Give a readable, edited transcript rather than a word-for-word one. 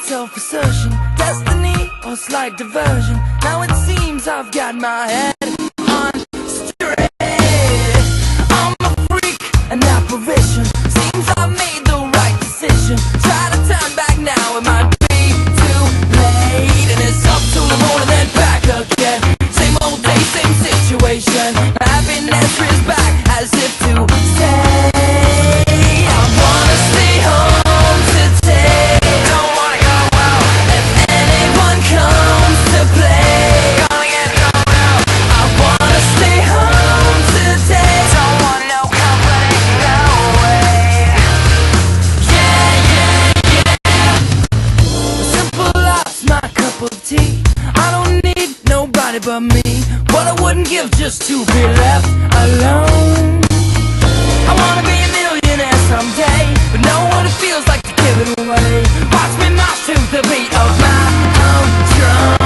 self-assertion, destiny or slight diversion. Now it seems I've got my head on straight. I'm a freak, an apparition. Seems I've made the right decision. Try to turn back now, it might be too late. And it's up to the moon and then back again. Same old day, same situation. Happiness is back as if to say, I wanna stay home today. Don't wanna go out. If anyone comes to play, gonna get thrown out. I wanna stay home today. Don't want no company, no way. Yeah, yeah, yeah. Simple life's my cup of tea. I don't need nobody but me. What I wouldn't give just to be left alone. I wanna be a millionaire someday, but know what it feels like to give it away. Watch me march to the beat of my own drum.